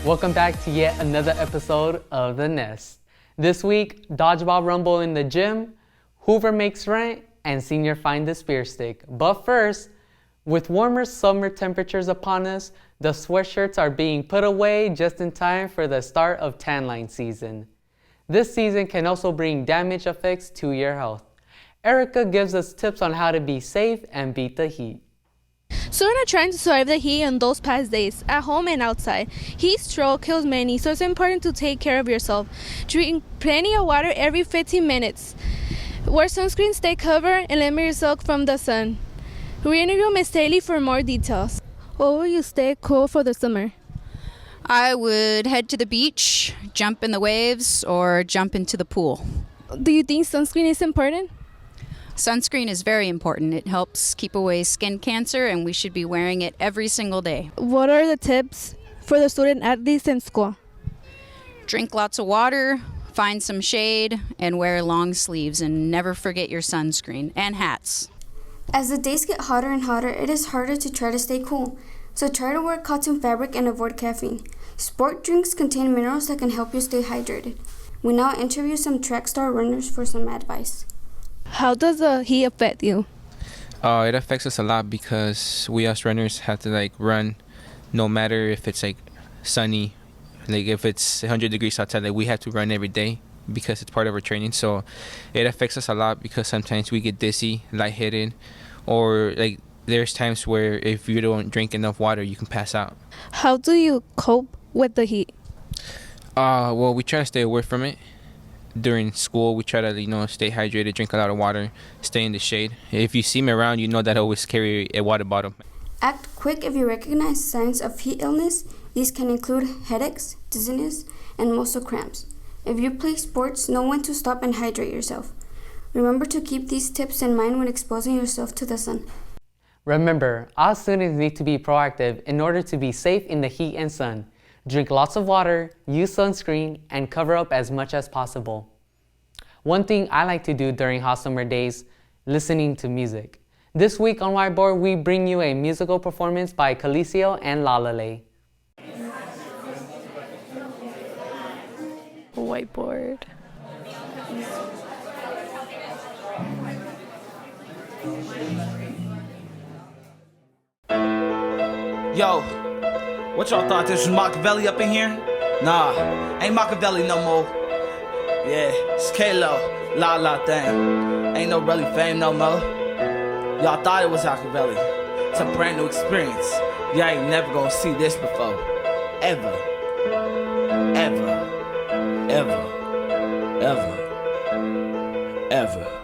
Welcome back to yet another episode of The Nest. This week, dodgeball rumble in the gym, Hoover makes rent, and senior find the spear stick. But first, with warmer summer temperatures upon us, the sweatshirts are being put away just in time for the start of tan line season. This season can also bring damage effects to your health. Erica gives us tips on how to be safe and beat the heat. So we're not trying to survive the heat in those past days, at home and outside. Heat stroke kills many, so it's important to take care of yourself. Drink plenty of water every 15 minutes. Wear sunscreen, stay covered, and limit yourself from the sun. Re-interview Ms. Staley for more details. What will you stay cool for the summer? I would head to the beach, jump in the waves, or jump into the pool. Do you think sunscreen is important? Sunscreen is very important. It helps keep away skin cancer, and we should be wearing it every single day. What are the tips for the student athletes in school? Drink lots of water, find some shade, and wear long sleeves, and never forget your sunscreen and hats. As the days get hotter and hotter, it is harder to try to stay cool. So try to wear cotton fabric and avoid caffeine. Sport drinks contain minerals that can help you stay hydrated. We now interview some track star runners for some advice. How does the heat affect you? It affects us a lot because we us runners have to run no matter if it's sunny, if it's 100 degrees outside, we have to run every day because it's part of our training. So it affects us a lot because sometimes we get dizzy, lightheaded, or there's times where if you don't drink enough water, you can pass out. How do you cope with the heat? Well, we try to stay away from it. During school, we try to stay hydrated, drink a lot of water, stay in the shade. If you see me around, you know that I always carry a water bottle. Act quick if you recognize signs of heat illness. These can include headaches, dizziness, and muscle cramps. If you play sports, know when to stop and hydrate yourself. Remember to keep these tips in mind when exposing yourself to the sun. Remember, all students need to be proactive in order to be safe in the heat and sun. Drink lots of water, use sunscreen, and cover up as much as possible. One thing I like to do during hot summer days, listening to music. This week on Whiteboard, we bring you a musical performance by Calicio and Lalale. Whiteboard. Yo, what y'all thought this was Machiavelli up in here? Nah, ain't Machiavelli no more. Yeah, it's K-Lo, la thing. Ain't no really fame no more. Y'all thought it was Machiavelli. It's a brand new experience. Y'all ain't never gonna see this before. Ever. Ever. Ever. Ever. Ever.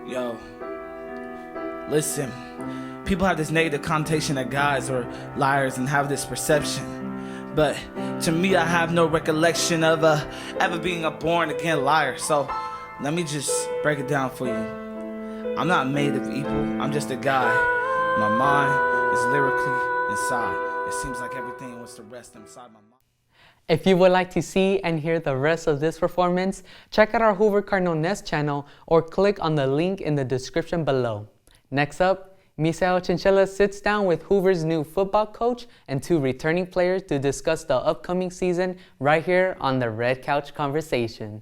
Yo, listen, people have this negative connotation that guys are liars and have this perception. But to me, I have no recollection of ever being a born-again liar. So let me just break it down for you. I'm not made of evil. I'm just a guy. My mind is lyrically inside. It seems like everything wants to rest inside my mind. If you would like to see and hear the rest of this performance, check out our Hoover Cardinal Nest channel or click on the link in the description below. Next up, Misael Chinchilla sits down with Hoover's new football coach and 2 returning players to discuss the upcoming season right here on the Red Couch Conversation.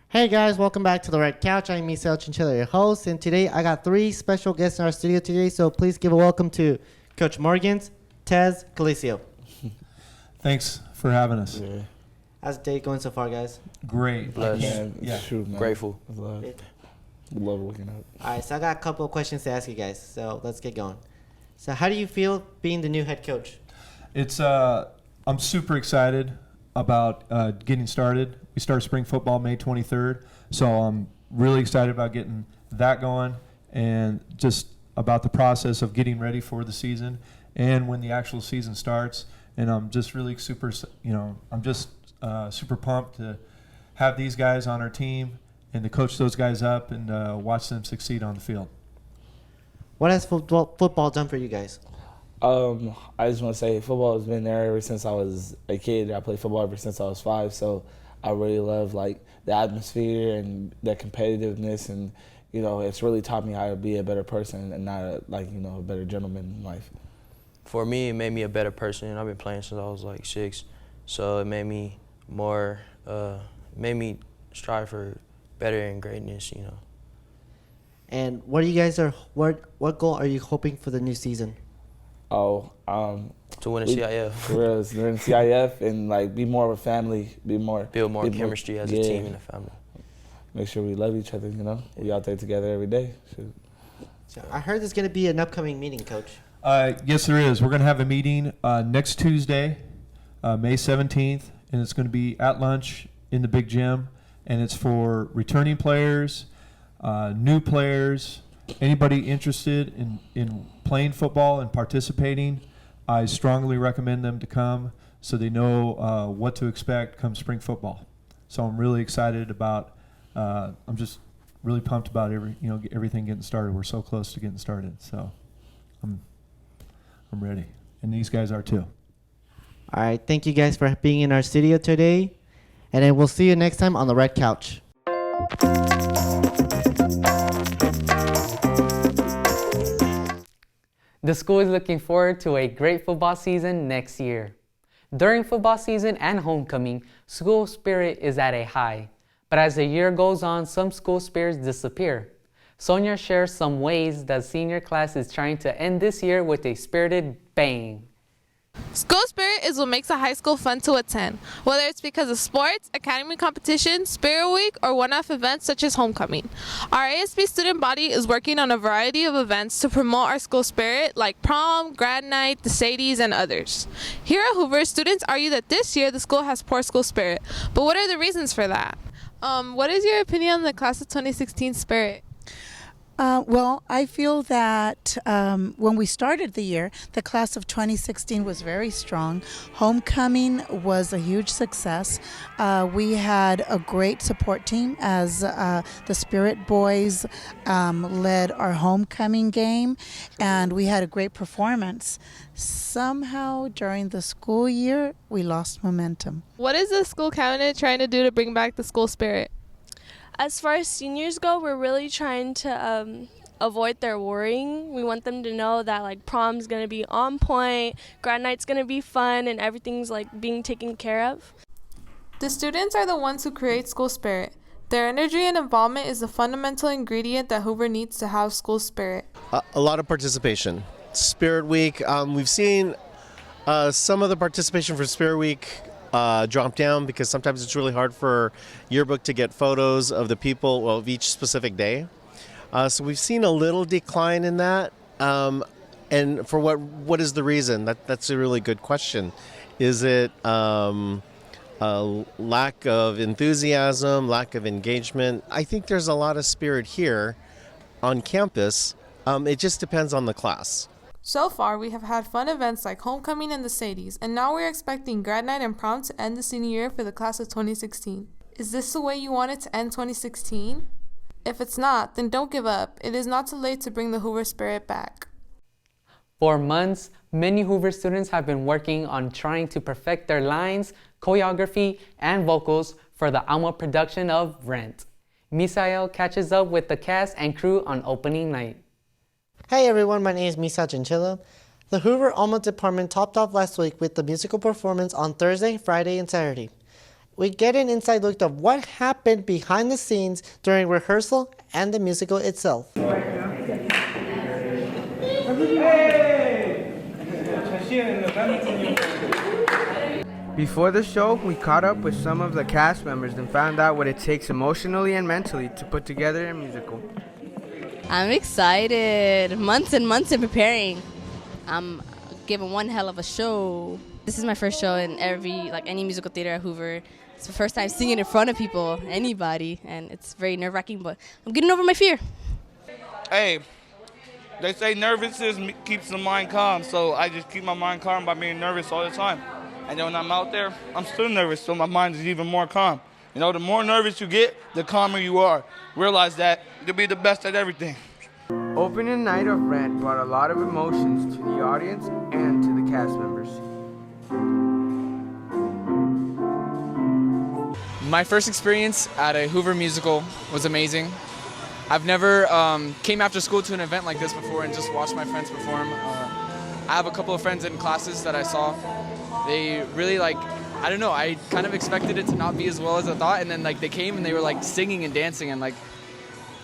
Hey guys, welcome back to the Red Couch. I'm Misael Chinchilla, your host, and today I got 3 special guests in our studio today, so please give a welcome to Coach Morgans, Tez, Calicio. Thanks for having us. Yeah. How's the day going so far, guys? Great. Blessed. Yeah. Shoot, man. Grateful. Love waking up. All right, so I got a couple of questions to ask you guys, so let's get going. So how do you feel being the new head coach? It's I'm super excited about getting started. We start spring football May 23rd, so I'm really excited about getting that going and just about the process of getting ready for the season and when the actual season starts. And I'm just really super, super pumped to have these guys on our team and to coach those guys up and watch them succeed on the field. What has football done for you guys? I just want to say football has been there ever since I was a kid. I played football ever since I was 5, so I really love the atmosphere and the competitiveness, and it's really taught me how to be a better person and not a better gentleman in life. For me, it made me a better person. I've been playing since I was 6, so it made me more, made me strive for better and greatness. And what goal are you hoping for the new season? To win a CIF. For real, to win a CIF and be more of a family, build more chemistry as a team and a family. Make sure we love each other. We out there together every day. So I heard there's going to be an upcoming meeting, Coach. Yes, there is. We're going to have a meeting next Tuesday, May 17th, and it's going to be at lunch in the big gym, and it's for returning players, new players, anybody interested in playing football and participating. I strongly recommend them to come so they know what to expect come spring football. So I'm really excited about. I'm just really pumped about everything getting started. We're so close to getting started, so I'm ready, and these guys are too. All right, thank you guys for being in our studio today, and then we'll see you next time on the Red Couch. The school is looking forward to a great football season next year. During football season and homecoming, school spirit is at a high. But as the year goes on, some school spirits disappear. Sonia shares some ways that senior class is trying to end this year with a spirited bang. School spirit is what makes a high school fun to attend, whether it's because of sports, academy competition, spirit week, or one-off events such as homecoming. Our ASB student body is working on a variety of events to promote our school spirit, like prom, grad night, the Sadies, and others. Here at Hoover, students argue that this year the school has poor school spirit, but what are the reasons for that? What is your opinion on the class of 2016 spirit? Well, I feel that when we started the year, the class of 2016 was very strong. Homecoming was a huge success. We had a great support team as the Spirit Boys led our homecoming game, and we had a great performance. Somehow during the school year, we lost momentum. What is the school cabinet trying to do to bring back the school spirit? As far as seniors go, we're really trying to avoid their worrying. We want them to know that prom's going to be on point, grad night's going to be fun, and everything's being taken care of. The students are the ones who create school spirit. Their energy and involvement is the fundamental ingredient that Hoover needs to have school spirit. A lot of participation. Spirit Week, we've seen some of the participation for Spirit Week drop down because sometimes it's really hard for yearbook to get photos of the people of each specific day. So we've seen a little decline in that. And for what is the reason? That's a really good question. Is it a lack of enthusiasm, lack of engagement? I think there's a lot of spirit here on campus. It just depends on the class. So far, we have had fun events like homecoming and the Sadies, and now we're expecting grad night and prom to end the senior year for the class of 2016. Is this the way you want it to end 2016? If it's not, then don't give up. It is not too late to bring the Hoover spirit back. For months, many Hoover students have been working on trying to perfect their lines, choreography, and vocals for the Alma production of Rent. Misael catches up with the cast and crew on opening night. Hey everyone, my name is Misa Chinchilla. The Hoover Alma department topped off last week with the musical performance on Thursday, Friday, and Saturday. We get an inside look of what happened behind the scenes during rehearsal and the musical itself. Before the show, we caught up with some of the cast members and found out what it takes emotionally and mentally to put together a musical. I'm excited. Months and months of preparing. I'm giving one hell of a show. This is my first show in any musical theater at Hoover. It's the first time singing in front of people, anybody, and it's very nerve-wracking, but I'm getting over my fear. Hey, they say nervousness keeps the mind calm, so I just keep my mind calm by being nervous all the time. And then when I'm out there, I'm still nervous, so my mind is even more calm. You know, the more nervous you get, the calmer you are. Realize that you'll be the best at everything. Opening night of Rent brought a lot of emotions to the audience and to the cast members. My first experience at a Hoover musical was amazing. I've never came after school to an event like this before and just watched my friends perform. I have a couple of friends in classes that I saw. They really I don't know, I kind of expected it to not be as well as I thought, and then they came and they were singing and dancing, and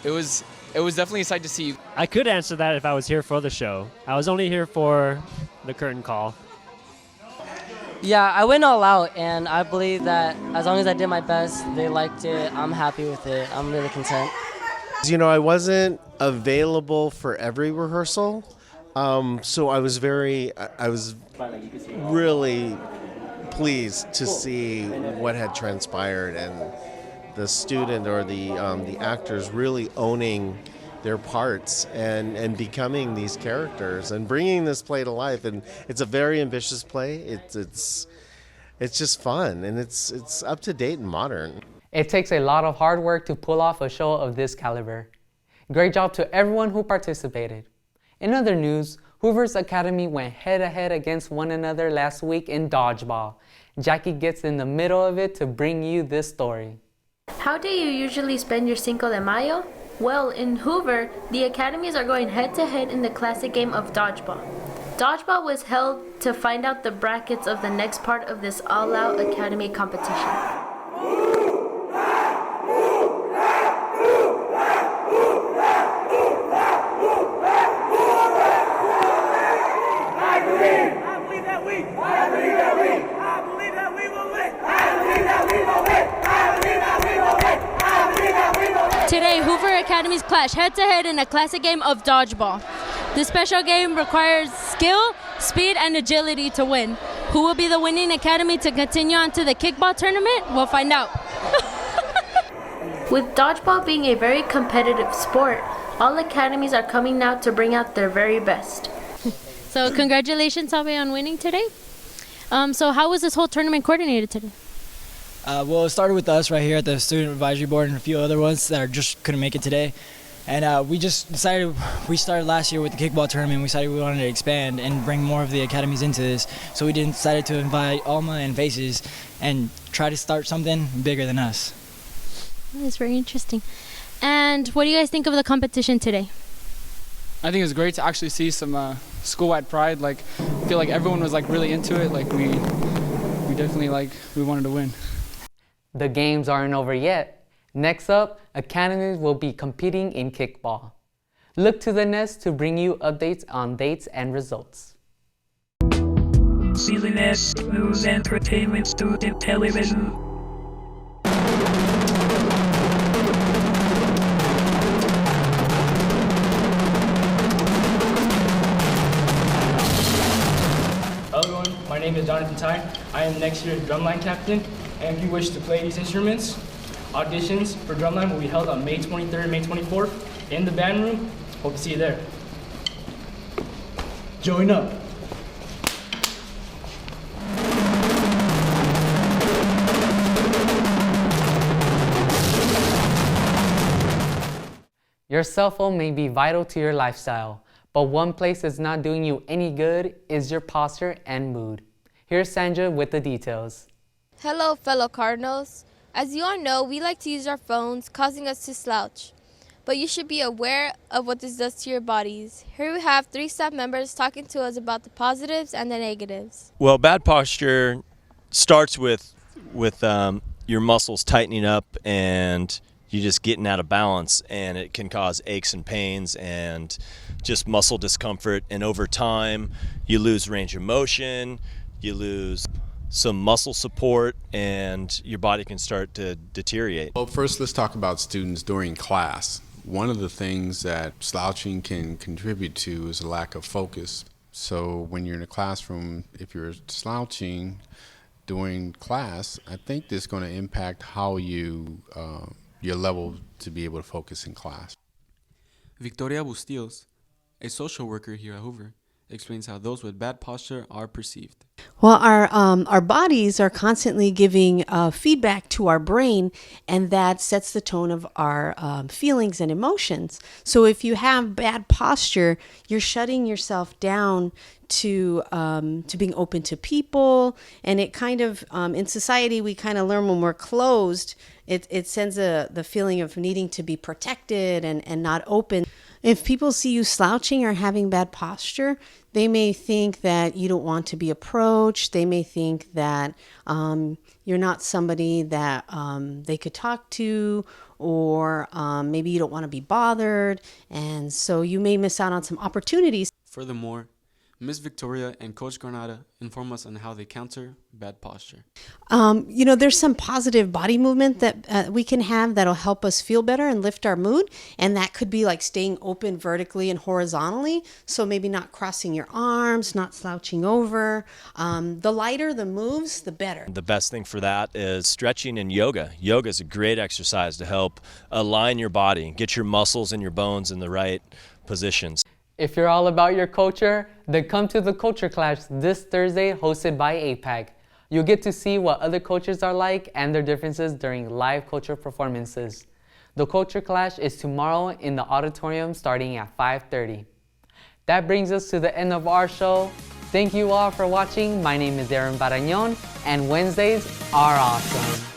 it was definitely a sight to see. I could answer that if I was here for the show. I was only here for the curtain call. Yeah, I went all out, and I believe that as long as I did my best, they liked it. I'm happy with it. I'm really content. You know, I wasn't available for every rehearsal, so I was really pleased to see what had transpired and the student or the actors really owning their parts and becoming these characters and bringing this play to life. And it's a very ambitious play. It's just fun, and it's up to date and modern. It takes a lot of hard work to pull off a show of this caliber. Great job to everyone who participated. In other news, Hoover's Academy went head-to-head against one another last week in dodgeball. Jackie gets in the middle of it to bring you this story. How do you usually spend your Cinco de Mayo? Well, in Hoover, the academies are going head-to-head in the classic game of dodgeball. Dodgeball was held to find out the brackets of the next part of this all-out academy competition. Today, Hoover Academies clash head-to-head in a classic game of dodgeball. This special game requires skill, speed, and agility to win. Who will be the winning academy to continue on to the kickball tournament? We'll find out. With dodgeball being a very competitive sport, all academies are coming now to bring out their very best. So congratulations, Abe, on winning today. So how was this whole tournament coordinated today? Well, it started with us right here at the Student Advisory Board and a few other ones that just couldn't make it today. And we just decided, we started last year with the kickball tournament. We decided we wanted to expand and bring more of the academies into this. So we decided to invite Alma and Faces and try to start something bigger than us. That's very interesting. And what do you guys think of the competition today? I think it was great to actually see some school-wide pride. I feel like everyone was really into it. We definitely we wanted to win. The games aren't over yet. Next up, academies will be competing in kickball. Look to the Nest to bring you updates on dates and results. See the Nest News Entertainment Student Television. Hello everyone, my name is Jonathan Ty. I am next year's drumline captain, and if you wish to play these instruments, auditions for drumline will be held on May 23rd and May 24th in the band room. Hope to see you there. Join up. Your cell phone may be vital to your lifestyle, but one place that's not doing you any good is your posture and mood. Here's Sandra with the details. Hello, fellow Cardinals. As you all know, we like to use our phones, causing us to slouch. But you should be aware of what this does to your bodies. Here we have 3 staff members talking to us about the positives and the negatives. Well, bad posture starts with your muscles tightening up and you just getting out of balance, and it can cause aches and pains and just muscle discomfort. And over time, you lose range of motion, you lose some muscle support, and your body can start to deteriorate. Well, first let's talk about students during class. One of the things that slouching can contribute to is a lack of focus. So when you're in a classroom, if you're slouching during class, I think this is going to impact how you, your level to be able to focus in class. Victoria Bustillos, a social worker here at Hoover, explains how those with bad posture are perceived. Well, our bodies are constantly giving feedback to our brain, and that sets the tone of our feelings and emotions. So if you have bad posture, you're shutting yourself down to being open to people, and it kind of in society we kind of learn when we're closed, it sends the feeling of needing to be protected and not open. If people see you slouching or having bad posture, they may think that you don't want to be approached. They may think that you're not somebody that they could talk to, or maybe you don't want to be bothered. And so you may miss out on some opportunities. Furthermore, Ms. Victoria and Coach Granada inform us on how they counter bad posture. There's some positive body movement that we can have that'll help us feel better and lift our mood. And that could be like staying open vertically and horizontally. So maybe not crossing your arms, not slouching over. The lighter the moves, the better. The best thing for that is stretching and yoga. Yoga is a great exercise to help align your body, get your muscles and your bones in the right positions. If you're all about your culture, then come to the Culture Clash this Thursday, hosted by APAC. You'll get to see what other cultures are like and their differences during live culture performances. The Culture Clash is tomorrow in the auditorium starting at 5:30. That brings us to the end of our show. Thank you all for watching. My name is Aaron Barañón, and Wednesdays are awesome.